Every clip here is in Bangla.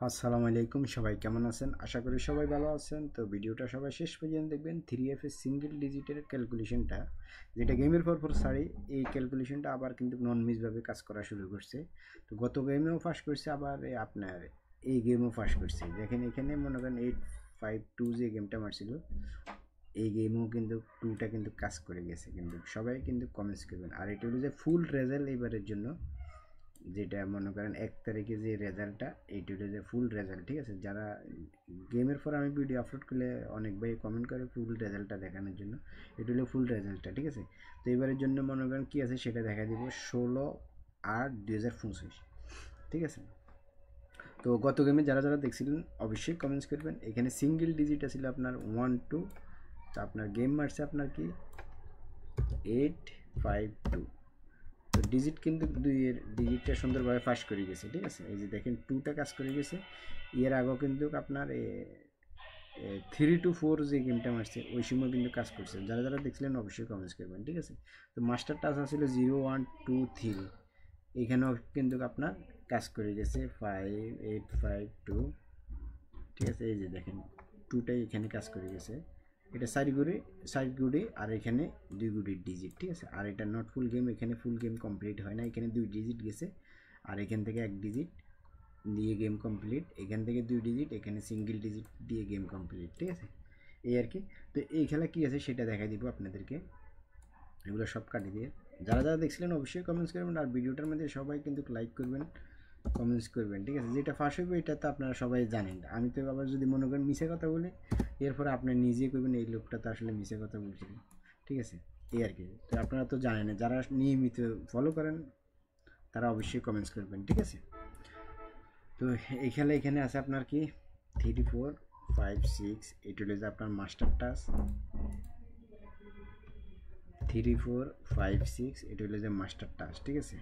আসসালামু আলাইকুম, সবাই কেমন আছেন? আশা করি সবাই ভালো আছেন। তো ভিডিওটা সবাই শেষ পর্যন্ত দেখবেন। 3F এর সিঙ্গেল ডিজিটের ক্যালকুলেশনটা যেটা গেমের পর সারি, এই ক্যালকুলেশনটা আবার কিন্তু নন মিসভাবে কাজ করা শুরু করছে। তো গত গেমেও ফাঁস করছে, আবার আপনার এই গেমও ফাঁস করছে। দেখেন এখানে মনে করেন 852 যে গেমটা মারছিল, এই গেমও কিন্তু টুটা কিন্তু কাজ করে গেছে। কিন্তু সবাই কিন্তু কমেন্টস করবেন। আর এটা হলো যে ফুল রেজাল্ট এবারের জন্য, যেটা মনে করেন 1 তারিখে যে রেজাল্টটা, এইটা হলো যে ফুল রেজাল্ট। ঠিক আছে, যারা গেমের পর আমি ভিডিও আপলোড করলে অনেক ভাই কমেন্ট করে ফুল রেজাল্টটা দেখানোর জন্য। এটা হলো ফুল রেজাল্টটা। ঠিক আছে, তো এবারের জন্য মনে করেন কী আছে সেটা দেখা দিব 16/8/2025। ঠিক আছে, তো গত গেমে যারা যারা দেখছিলেন অবশ্যই কমেন্টস করবেন। এখানে সিঙ্গেল ডিজিট ছিল আপনার 1 2, তো আপনার গেম মারছে আপনার কি 852। তো ডিজিট কিন্তু দুইয়ের ডিজিটটা সুন্দরভাবে ফাঁস করে গেছে। ঠিক আছে, এই যে দেখেন টুটা কাজ করে গেছে। এর আগেও কিন্তু আপনার 3 to 4 যে গেমটা মারছে ওই সময় কিন্তু কাজ করছে। যারা যারা দেখছিলেন অবশ্যই কমেন্টস করবেন। ঠিক আছে, তো মাস্টার টাচ আসছিল 0 1 2 3, এখানেও কিন্তু আপনার কাজ করে গেছে 5852। ঠিক আছে, এই যে দেখেন টুটাই এখানে কাজ করে গেছে। এটা সাইড গুড়ি আর এখানে 2 গুড়ির ডিজিট। ঠিক আছে, আর এটা নট ফুল গেম, এখানে ফুল গেম কমপ্লিট হয় না, এখানে 2 ডিজিট গেছে আর এখান থেকে 1 ডিজিট দিয়ে গেম কমপ্লিট, এখান থেকে 2 ডিজিট, এখানে সিঙ্গেল ডিজিট দিয়ে গেম কমপ্লিট। ঠিক আছে, এই আর কি। তো এই খেলা কী আছে সেটা দেখা দিব আপনাদেরকে, এগুলো সব কাটি দিয়ে। যারা যারা দেখছিলেন অবশ্যই কমেন্টস করবেন, আর ভিডিওটার মধ্যে সবাই কিন্তু লাইক করবেন, কমেন্টস করবেন। ঠিক আছে, যেটা ফার্স্ট হবে এটা তো আপনারা সবাই জানেন। আমি তো আবার যদি মনে করেন মিশে কথা বলি, এরপরে আপনি নিজেই করবেন এই লোকটা তো আসলে মিশে কথা বলছিল। ঠিক আছে, এই আর কি। তো আপনারা তো জানেন, যারা নিয়মিত ফলো করেন তারা অবশ্যই কমেন্টস করবেন। ঠিক আছে, তো এই খেলা এখানে আছে আপনার কি 3 4 5 6, এটা হলো যে আপনার মাস্টার টাচ। 3 4 5 6, এটা হলো যে মাস্টার টাচ। ঠিক আছে,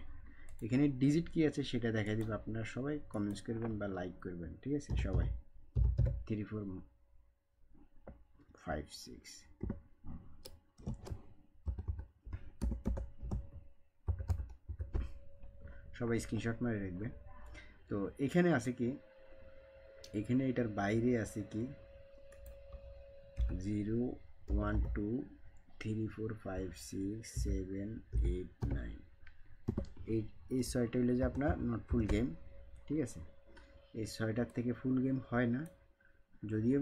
এখানে ডিজিট কি আছে সেটা দেখা দিবে, আপনারা সবাই কমেন্টস করবেন বা লাইক করবেন। ঠিক আছে, সবাই 3 4 5 6, সবাই স্ক্রিনশট মারে রাখবেন। তো এখানে আছে কি, এখানে এটার বাইরে আছে কি 0 1 2 3 4 5 6 7 8 9, এই 6টা হলো যে আপনার নট ফুল গেম। ঠিক আছে, এই 6টার থেকে ফুল গেম হয় না, যদিও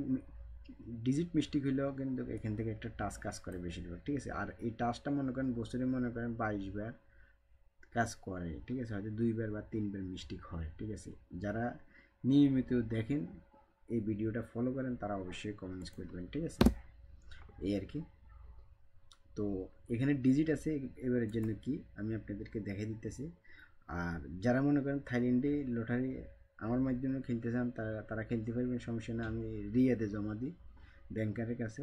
ডিজিট মিস্টেক হইলেও কিন্তু এখান থেকে একটা টাস্ক কাজ করে বেশিরভাগ। ঠিক আছে, আর এই টাস্কটা মনে করেন বছরে মনে করেন 22 বার কাজ করে। ঠিক আছে, হয়তো 2 বার বা 3 বার মিস্টেক হয়। ঠিক আছে, যারা নিয়মিত দেখেন এই ভিডিওটা ফলো করেন তারা অবশ্যই কমেন্টস করবেন। ঠিক আছে, এই আর কি। তো এখানে ডিজিট আছে এবারের জন্য কি আমি আপনাদেরকে দেখাই দিতেছি। আর যারা মনে করেন থাইল্যান্ডে লটারি আমার মাধ্যমে খেলতে চান তারা তারা খেলতে পারবেন, সমস্যা না। আমি রিয়াদে জমা দিই ব্যাংকারের কাছে।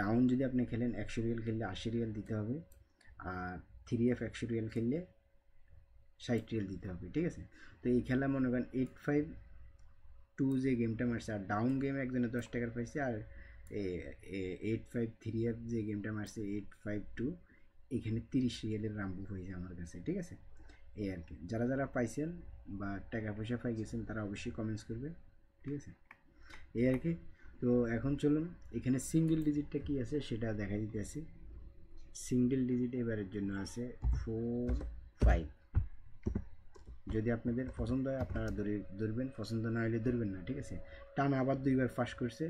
ডাউন যদি আপনি খেলেন 100 রিয়াল খেললে 80 রিয়াল দিতে হবে, আর 3F 100 রিয়াল খেললে 60 রিয়াল দিতে হবে। ঠিক আছে, তো এই খেলা মনে করেন 852 যে গেমটা মারছে, আর ডাউন গেমে একজনে 10 টাকার পাইছে, আর 853F যে গেমটা মারছে 852, এখানে 30 রিয়ালের রাম্বু হয়েছে আমার কাছে। ঠিক আছে, এই আর কি। যারা যারা পাইছেন বা টাকা পয়সা পাই গেছেন তারা অবশ্যই কমেন্টস করবেন। ঠিক আছে, এই আর কি। তো এখন চলুন এখানে সিঙ্গেল ডিজিটটা কি আছে সেটা দেখা দিতে আসি। সিঙ্গেল ডিজিট এবারের জন্য আছে 4 5। যদি আপনাদের পছন্দ হয় আপনারা ধরবেন, পছন্দ না হলে ধরবেন না। ঠিক আছে, টানা আবার 2 বার ফাঁস করছে।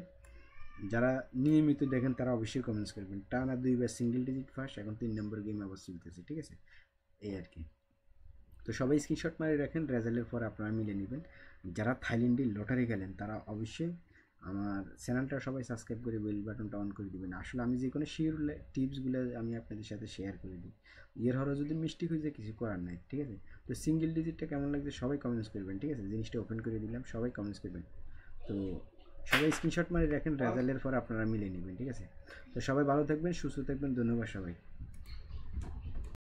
যারা নিয়মিত দেখেন তারা অবশ্যই কমেন্টস করবেন। টানা 2 বার সিঙ্গেল ডিজিট ফাঁস, এখন 3 নম্বর গেম আবার চলতেছে। ঠিক আছে, এই আর কি। তো সবাই স্ক্রিনশট মারি রাখেন, রেজাল্টের পর আপনারা মিলে নেবেন। যারা থাইল্যান্ডে লটারি খেলেন তারা অবশ্যই আমার চ্যানেলটা সবাই সাবস্ক্রাইব করে বেল বাটনটা অন করে দিবেন। আসলে আমি যে কোনো শিওর টিপসগুলো আমি আপনাদের সাথে শেয়ার করে দিই। এর হরও যদি মিস্টেক হয়ে যায় কিছু করার নাই। ঠিক আছে, তো সিঙ্গেল ডিজিটটা কেমন লাগছে সবাই কমেন্টস করবেন। ঠিক আছে, জিনিসটা ওপেন করে দিলাম, সবাই কমেন্টস করবেন। তো সবাই স্ক্রিনশট মারি রাখেন, রেজাল্টের পর আপনারা মিলে নেবেন। ঠিক আছে, তো সবাই ভালো থাকবেন, সুস্থ থাকবেন, ধন্যবাদ সবাই।